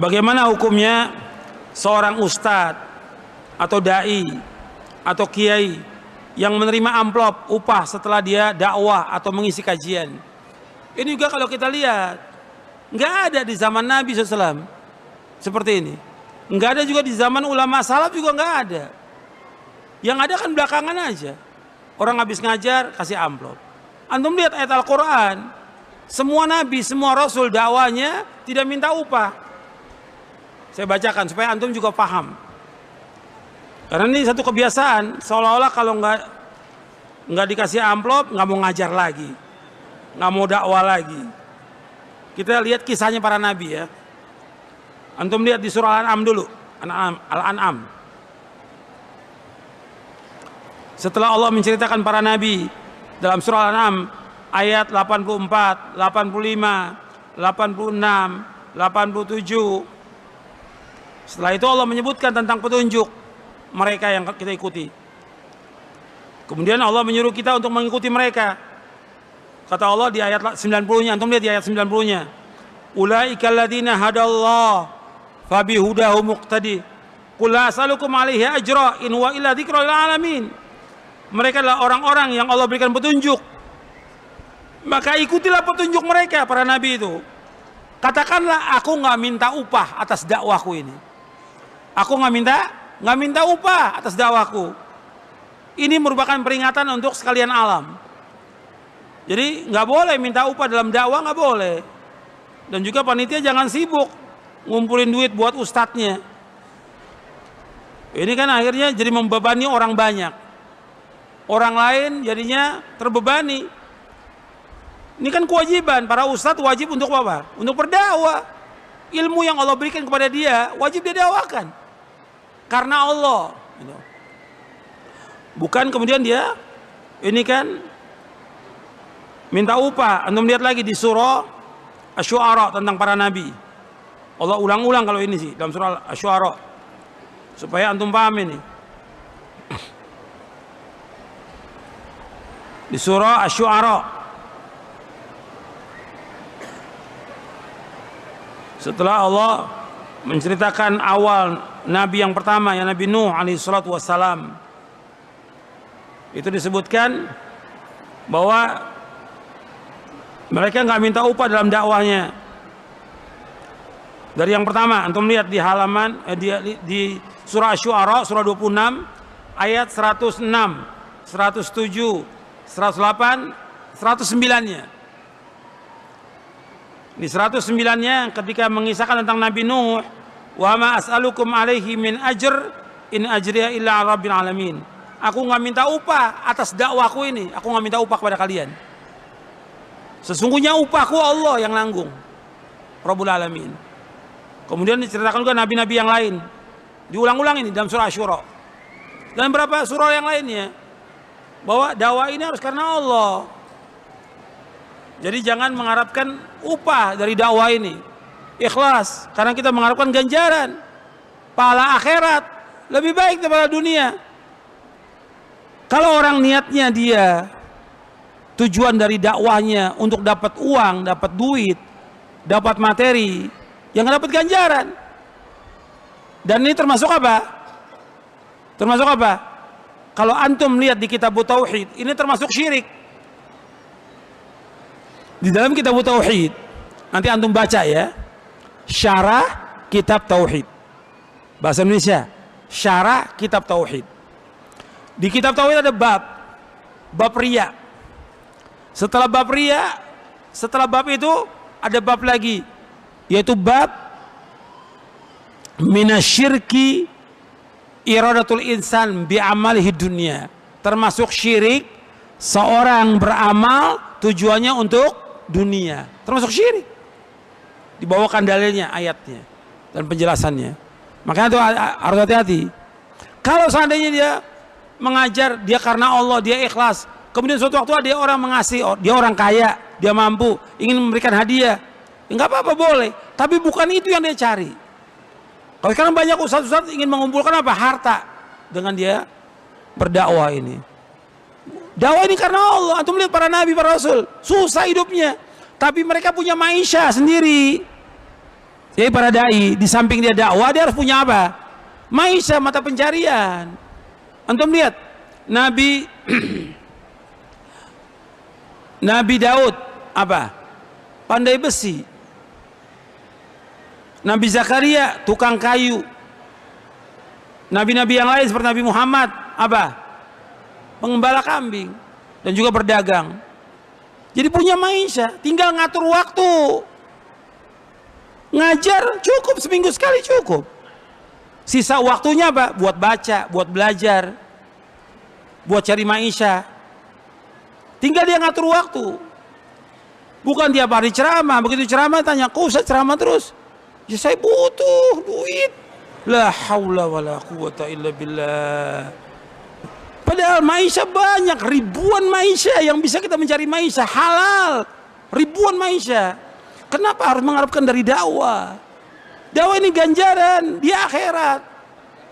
Bagaimana hukumnya seorang ustadz atau dai atau kiai yang menerima amplop upah setelah dia dakwah atau mengisi kajian? Ini juga kalau kita lihat nggak ada di zaman Nabi SAW seperti ini. Nggak ada juga di zaman ulama salaf, juga nggak ada. Yang ada kan belakangan aja. Orang habis ngajar kasih amplop. Antum lihat ayat Al-Quran, semua nabi, semua rasul dakwanya tidak minta upah. Saya bacakan supaya antum juga paham. Karena ini satu kebiasaan, seolah-olah kalau nggak dikasih amplop nggak mau ngajar lagi, nggak mau dakwah lagi. Kita lihat kisahnya para nabi ya. Antum lihat di surah Al-An'am dulu, Al-An'am. Setelah Allah menceritakan para nabi dalam surah Al-An'am ayat 84, 85, 86, 87. Setelah itu Allah menyebutkan tentang petunjuk mereka yang kita ikuti. Kemudian Allah menyuruh kita untuk mengikuti mereka. Kata Allah di ayat 90-nya, antum lihat di ayat 90-nya. Ulaikal ladzina hadallah fabihudahu muqtadi. Qul la as'alukum 'alaihi ajra in huwa illa dzikrul lil alamin. Mereka adalah orang-orang yang Allah berikan petunjuk. Maka ikutilah petunjuk mereka, para nabi itu. Katakanlah, aku nggak minta upah atas dakwahku ini. Aku nggak minta upah atas dakwahku. Ini merupakan peringatan untuk sekalian alam. Jadi nggak boleh minta upah dalam dakwah, nggak boleh. Dan juga panitia jangan sibuk ngumpulin duit buat ustadznya. Ini kan akhirnya jadi membebani orang banyak. Orang lain jadinya terbebani. Ini kan kewajiban para ustadz, wajib untuk apa? Untuk berdakwah. Ilmu yang Allah berikan kepada dia wajib dia dakwakan karena Allah. Bukan kemudian dia ini kan minta upah. Antum lihat lagi di surah Asy-Syu'ara tentang para nabi. Allah ulang-ulang kalau ini sih dalam surah Asy-Syu'ara supaya antum paham ini. Di surah Asy-Syu'ara setelah Allah menceritakan awal nabi yang pertama, yang Nabi Nuh alaihi salatu wassalam, itu disebutkan bahwa mereka nggak minta upah dalam dakwahnya. Dari yang pertama, antum lihat di halaman di surah Asy-Syu'ara surah 26 ayat 106, 107, 108, 109-nya. Di 109-nya ketika mengisahkan tentang Nabi Nuh, wa ma as'alukum alaihi min ajr in ajriya illa 'ala rabbil alamin. Aku nggak minta upah atas dakwahku ini. Aku nggak minta upah kepada kalian. Sesungguhnya upahku Allah yang nanggung, Rabbul Alamin. Kemudian diceritakan juga nabi-nabi yang lain. Diulang-ulang ini dalam surah Asy-Syura. Dan beberapa surah yang lainnya. Bahwa dakwah ini harus karena Allah. Jadi jangan mengharapkan upah dari dakwah ini. Ikhlas, karena kita mengharapkan ganjaran. Pahala akhirat lebih baik daripada dunia. Kalau orang niatnya dia tujuan dari dakwahnya untuk dapat uang, dapat duit, dapat materi, yang dapat ganjaran. Dan ini termasuk apa? Termasuk apa? Kalau antum lihat di kitab Tauhid, ini termasuk syirik. Di dalam kitab Tauhid, nanti antum baca ya, syarah kitab Tauhid. Bahasa Indonesia, syarah kitab Tauhid. Di kitab Tauhid ada bab riya. Setelah bab riya, setelah bab itu ada bab lagi, yaitu bab minasyirki iradatul insan bi'amalihi dunya. Termasuk syirik seorang beramal tujuannya untuk dunia. Termasuk syirik. Dibawakan dalilnya, ayatnya dan penjelasannya. Makanya itu harus hati-hati. Kalau seandainya dia mengajar, dia karena Allah, dia ikhlas, kemudian suatu waktu dia orang mengasih, dia orang kaya, dia mampu, ingin memberikan hadiah, enggak apa-apa, boleh. Tapi bukan itu yang dia cari. Kalau sekarang banyak ustaz-ustaz ingin mengumpulkan apa? Harta dengan dia berdakwah ini. Dakwah ini karena Allah. Antum lihat para nabi, para rasul, susah hidupnya, tapi mereka punya maisha sendiri. Jadi para dai di samping dia dakwah, dia harus punya apa? Maisha, mata pencarian. Antum lihat Nabi Nabi Daud apa? Pandai besi. Nabi Zakaria tukang kayu. Nabi-nabi yang lain seperti Nabi Muhammad apa? Pengembala kambing dan juga berdagang. Jadi punya maisha, tinggal ngatur waktu. Ngajar cukup seminggu sekali cukup. Sisa waktunya apa? Buat baca, buat belajar, buat cari maisha. Tinggal dia ngatur waktu. Bukan tiap hari ceramah, begitu ceramah tanya, kok Ustaz ceramah terus? Ya saya butuh duit. La haula wala quwata illa billah. Padahal maisha banyak, ribuan maisha yang bisa kita mencari maisha halal. Ribuan maisha. Kenapa harus mengharapkan dari dakwah? Dakwah ini ganjaran di akhirat.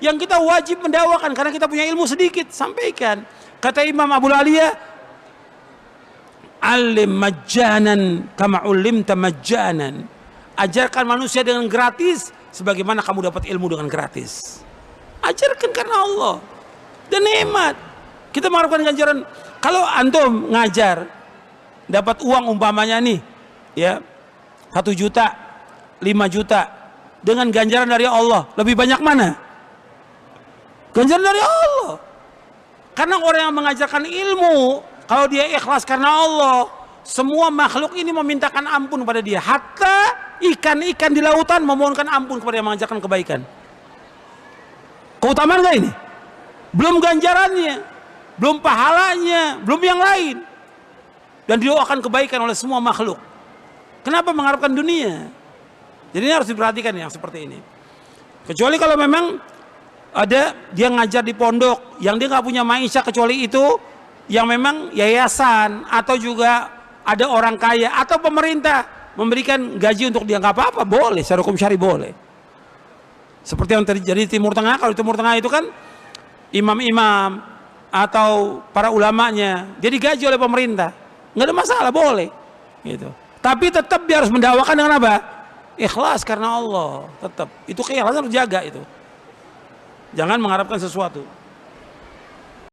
Yang kita wajib mendakwakan karena kita punya ilmu sedikit, sampaikan. Kata Imam Abu Aliyah, alim majjanan kama ulimta majjanan. Ajarkan manusia dengan gratis sebagaimana kamu dapat ilmu dengan gratis. Ajarkan karena Allah dan nikmat. Kita mengharapkan ganjaran. Kalau antum ngajar dapat uang umpamanya nih ya 1 juta, 5 juta dengan ganjaran dari Allah, lebih banyak mana? Ganjaran dari Allah. Karena orang yang mengajarkan ilmu, kalau dia ikhlas karena Allah, semua makhluk ini memintakan ampun pada dia. Hatta ikan-ikan di lautan memohonkan ampun kepada yang mengajarkan kebaikan. Keutamaan gak ini? Belum ganjarannya, belum pahalanya, belum yang lain. Dan didoakan kebaikan oleh semua makhluk. Kenapa mengharapkan dunia? Jadi ini harus diperhatikan yang seperti ini. Kecuali kalau memang ada dia ngajar di pondok yang dia nggak punya maisha kecuali itu, yang memang yayasan atau juga ada orang kaya atau pemerintah memberikan gaji untuk dia, nggak apa-apa, boleh secara hukum syari boleh. Seperti yang terjadi di Timur Tengah. Kalau di Timur Tengah itu kan imam-imam atau para ulamanya dia digaji oleh pemerintah, nggak ada masalah, boleh gitu. Tapi tetap dia harus mendakwakan dengan apa? Ikhlas karena Allah. Tetap itu keikhlasan harus jaga itu. Jangan mengharapkan sesuatu.